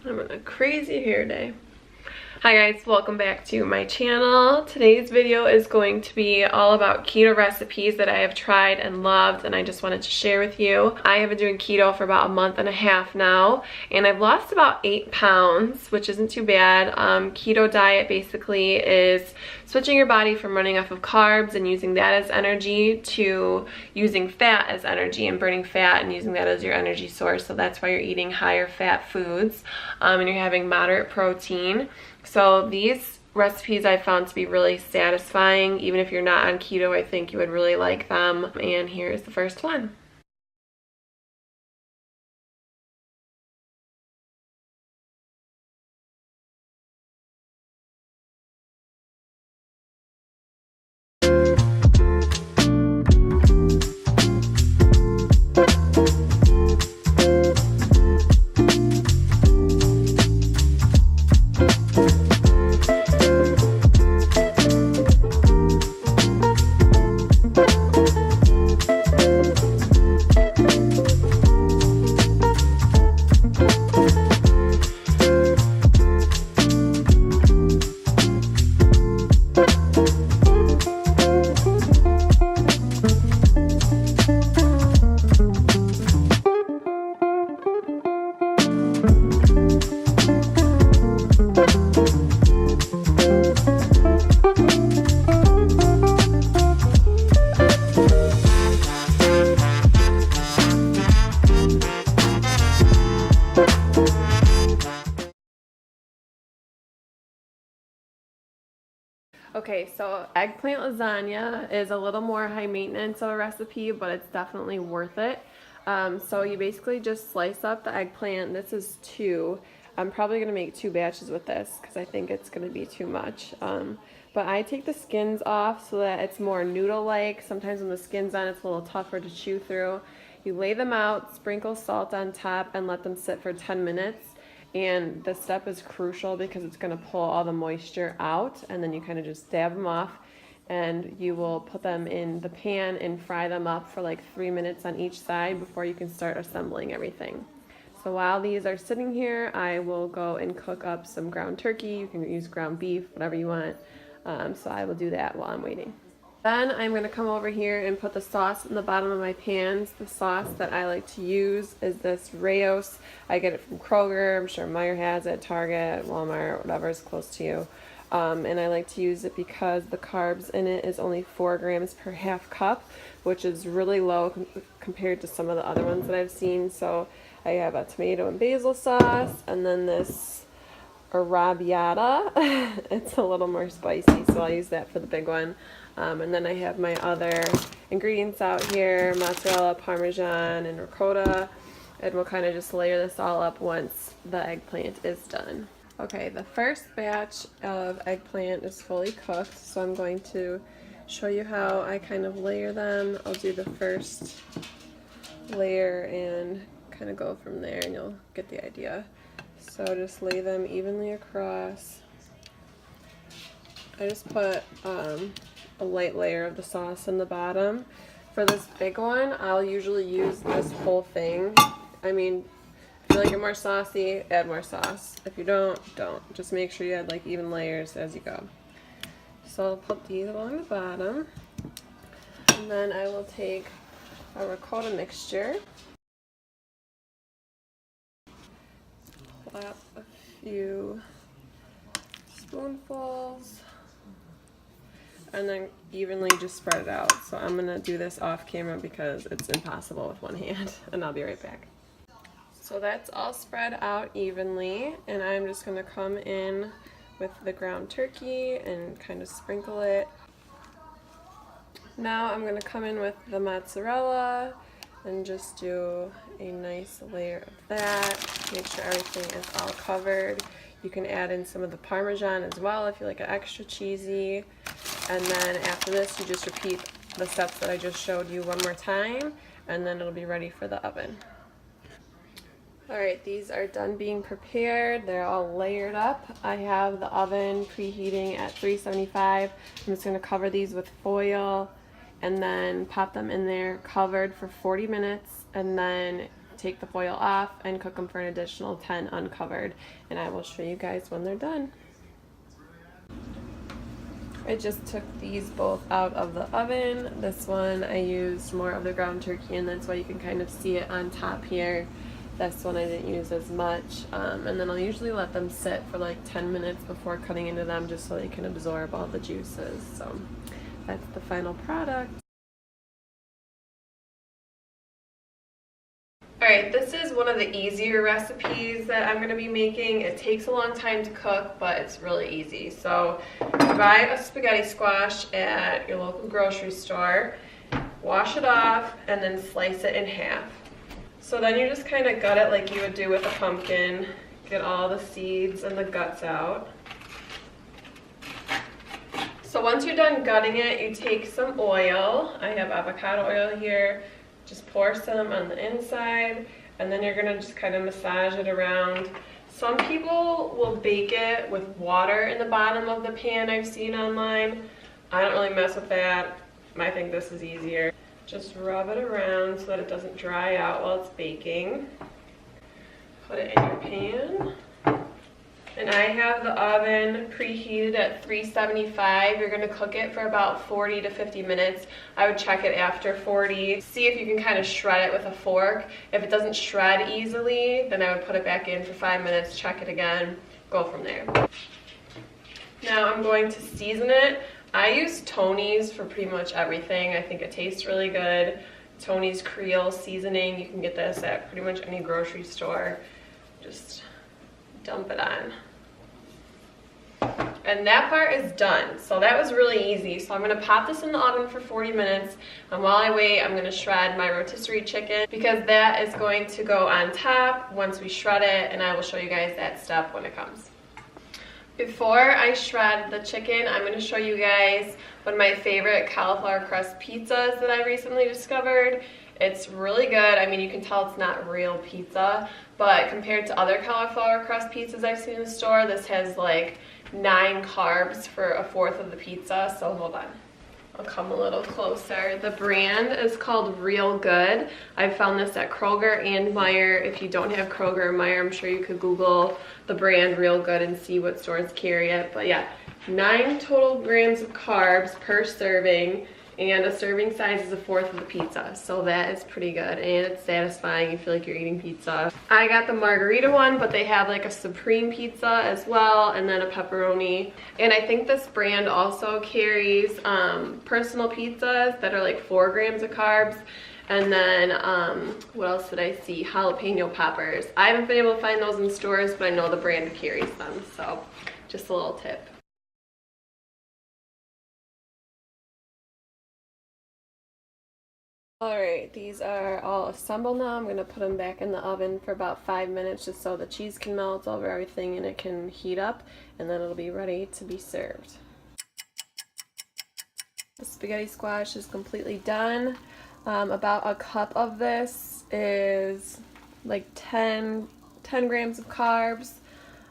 I'm in a crazy hair day. Hi guys, welcome back to my channel. Today's video is going to be all about keto recipes that I have tried and loved, and I just wanted to share with you. I have been doing keto for about a month and a half now, and I've lost about 8 pounds, which isn't too bad. Keto diet basically is switching your body from running off of carbs and using that as energy to using fat as energy and burning fat and using that as your energy source. So that's why you're eating higher fat foods and you're having moderate protein. So these recipes I found to be really satisfying. Even if you're not on keto, I think you would really like them. And here's the first one. Okay, so eggplant lasagna is a little more high maintenance of a recipe, but it's definitely worth it. So you basically just slice up the eggplant. This is 2. I'm probably going to make 2 batches with this because I think it's going to be too much. But I take the skins off so that it's more noodle-like. Sometimes when the skin's on, it's a little tougher to chew through. You lay them out, sprinkle salt on top, and let them sit for 10 minutes. And this step is crucial because it's going to pull all the moisture out, and then you kind of just dab them off, and you will put them in the pan and fry them up for like 3 minutes on each side before you can start assembling everything. So while these are sitting here, I will go and cook up some ground turkey. You can use ground beef, whatever you want. So I will do that while I'm waiting. Then I'm going to come over here and put the sauce in the bottom of my pans. The sauce that I like to use is this Raos. I get it from Kroger. I'm sure Meijer has it, Target, Walmart, whatever is close to you. And I like to use it because the carbs in it is only 4 grams per half cup, which is really low compared to some of the other ones that I've seen. So I have a tomato and basil sauce, and then this arrabbiata. It's a little more spicy, so I'll use that for the big one. And then I have my other ingredients out here, mozzarella, parmesan, and ricotta. And we'll kind of just layer this all up once the eggplant is done. Okay, the first batch of eggplant is fully cooked, so I'm going to show you how I kind of layer them. I'll do the first layer and kind of go from there, and you'll get the idea. So just lay them evenly across. I just put a light layer of the sauce in the bottom. For this big one, I'll usually use this whole thing. I mean, if you like it more saucy, add more sauce. If you don't, don't. Just make sure you add like even layers as you go. So I'll put these along the bottom. And then I will take a ricotta mixture. Plop a few spoonfuls. And then evenly just spread it out. So I'm gonna do this off camera because it's impossible with one hand, and I'll be right back. So that's all spread out evenly, and I'm just gonna come in with the ground turkey and kind of sprinkle it. Now I'm gonna come in with the mozzarella and just do a nice layer of that. Make sure everything is all covered. You can add in some of the Parmesan as well if you like it extra cheesy. And then after this, you just repeat the steps that I just showed you one more time, and then it'll be ready for the oven. Alright, these are done being prepared. They're all layered up. I have the oven preheating at 375. I'm just going to cover these with foil and then pop them in there covered for 40 minutes and then take the foil off and cook them for an additional 10 uncovered, and I will show you guys when they're done. I just took these both out of the oven. This one I used more of the ground turkey, and that's why you can kind of see it on top here. This one I didn't use as much, and then I'll usually let them sit for like 10 minutes before cutting into them, just so they can absorb all the juices. So that's the final product. Alright, this is one of the easier recipes that I'm going to be making. It takes a long time to cook, but it's really easy. So you buy a spaghetti squash at your local grocery store, wash it off, and then slice it in half. So then you just kind of gut it like you would do with a pumpkin. Get all the seeds and the guts out. So once you're done gutting it, you take some oil. I have avocado oil here. Just pour some on the inside, and then you're gonna just kind of massage it around. Some people will bake it with water in the bottom of the pan, I've seen online. I don't really mess with that. I think this is easier. Just rub it around so that it doesn't dry out while it's baking. Put it in your pan. And I have the oven preheated at 375. You're gonna cook it for about 40 to 50 minutes. I would check it after 40. See if you can kind of shred it with a fork. If it doesn't shred easily, then I would put it back in for 5 minutes, check it again, go from there. Now I'm going to season it. I use Tony's for pretty much everything. I think it tastes really good. Tony's Creole seasoning. You can get this at pretty much any grocery store. Just dump it on. And that part is done. So that was really easy. So I'm gonna pop this in the oven for 40 minutes. And while I wait, I'm gonna shred my rotisserie chicken, because that is going to go on top once we shred it, and I will show you guys that step when it comes. Before I shred the chicken, I'm gonna show you guys one of my favorite cauliflower crust pizzas that I recently discovered. It's really good. I mean, you can tell it's not real pizza, but compared to other cauliflower crust pizzas I've seen in the store, this has like 9 carbs for a fourth of the pizza. So hold on, I'll come a little closer. The brand is called Real Good. I found this at Kroger and Meijer. If you don't have Kroger or Meijer, I'm sure you could Google the brand Real Good and see what stores carry it. But yeah, 9 total grams of carbs per serving, and a serving size is a fourth of the pizza. So that is pretty good, and it's satisfying. You feel like you're eating pizza. I got the margarita one, but they have like a supreme pizza as well, and then a pepperoni. And I think this brand also carries personal pizzas that are like 4 grams of carbs. And then, what else did I see? Jalapeno poppers. I haven't been able to find those in stores, but I know the brand carries them. So just a little tip. Alright, these are all assembled now. I'm going to put them back in the oven for about 5 minutes just so the cheese can melt over everything and it can heat up, and then it'll be ready to be served. The spaghetti squash is completely done. About a cup of this is like 10 grams of carbs,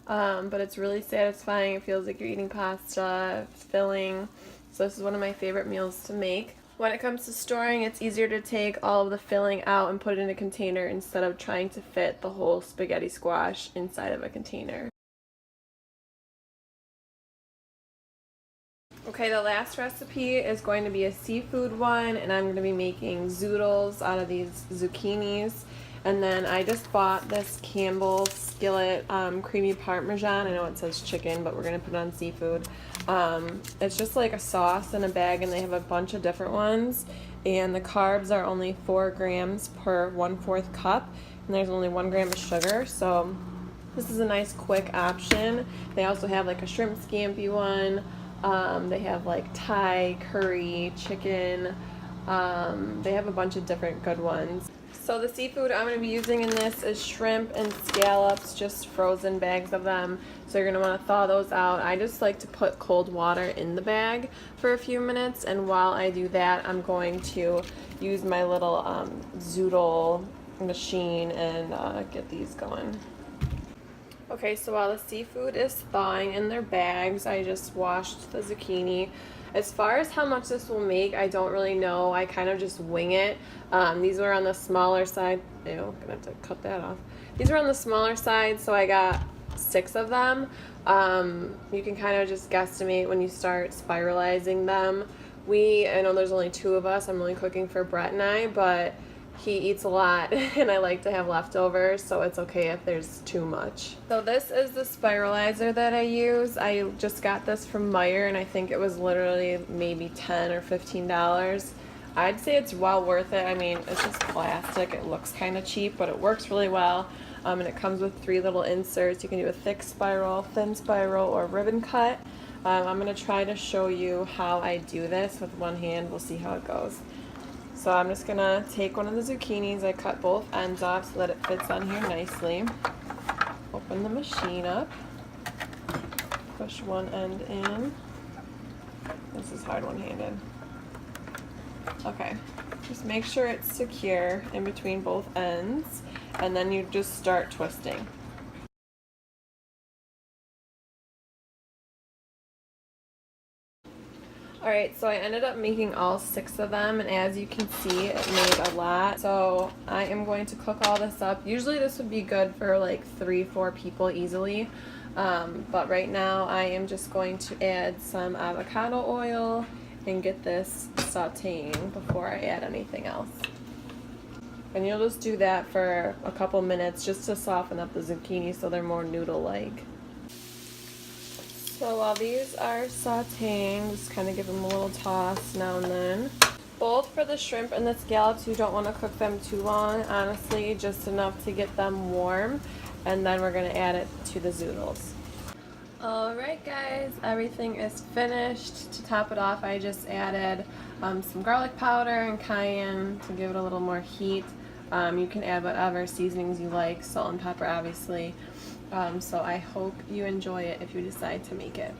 but it's really satisfying. It feels like you're eating pasta, filling. So this is one of my favorite meals to make. When it comes to storing, it's easier to take all of the filling out and put it in a container instead of trying to fit the whole spaghetti squash inside of a container. Okay, the last recipe is going to be a seafood one, and I'm going to be making zoodles out of these zucchinis. And then I just bought this Campbell's skillet creamy parmesan. I know it says chicken, but we're going to put it on seafood. It's just like a sauce in a bag, and they have a bunch of different ones. And the carbs are only 4 grams per 1/4 cup, and there's only 1 gram of sugar. So this is a nice quick option. They also have like a shrimp scampi one. They have like Thai, curry, chicken. They have a bunch of different good ones. So the seafood I'm going to be using in this is shrimp and scallops, just frozen bags of them. So you're going to want to thaw those out. I just like to put cold water in the bag for a few minutes, and while I do that, I'm going to use my little zoodle machine and get these going. Okay, so while the seafood is thawing in their bags, I just washed the zucchini. As far as how much this will make, I don't really know. I kind of just wing it. These were on the smaller side. Ew, I'm gonna have to cut that off. These were on the smaller side, so I got 6 of them. You can kind of just guesstimate when you start spiralizing them. I know there's only 2 of us. I'm only cooking for Brett and I, but he eats a lot and I like to have leftovers, so it's okay if there's too much. So this is the spiralizer that I use. I just got this from Meijer and I think it was literally maybe $10 or $15. I'd say it's well worth it. I mean, it's just plastic. It looks kind of cheap, but it works really well. And it comes with 3 little inserts. You can do a thick spiral, thin spiral, or ribbon cut. I'm going to try to show you how I do this with one hand. We'll see how it goes. So I'm just going to take one of the zucchinis. I cut both ends off so that it fits on here nicely. Open the machine up. Push one end in. This is hard one-handed. Okay, just make sure it's secure in between both ends, and then you just start twisting. Alright, so I ended up making all 6 of them, and as you can see, it made a lot. So I am going to cook all this up. Usually this would be good for like 3-4 people easily, but right now I am just going to add some avocado oil and get this sauteing before I add anything else. And you'll just do that for a couple minutes just to soften up the zucchini so they're more noodle-like. So while these are sauteing, just kind of give them a little toss now and then. Both for the shrimp and the scallops, you don't want to cook them too long, honestly, just enough to get them warm. And then we're going to add it to the zoodles. Alright guys, everything is finished. To top it off, I just added some garlic powder and cayenne to give it a little more heat. You can add whatever seasonings you like, salt and pepper obviously. So I hope you enjoy it if you decide to make it.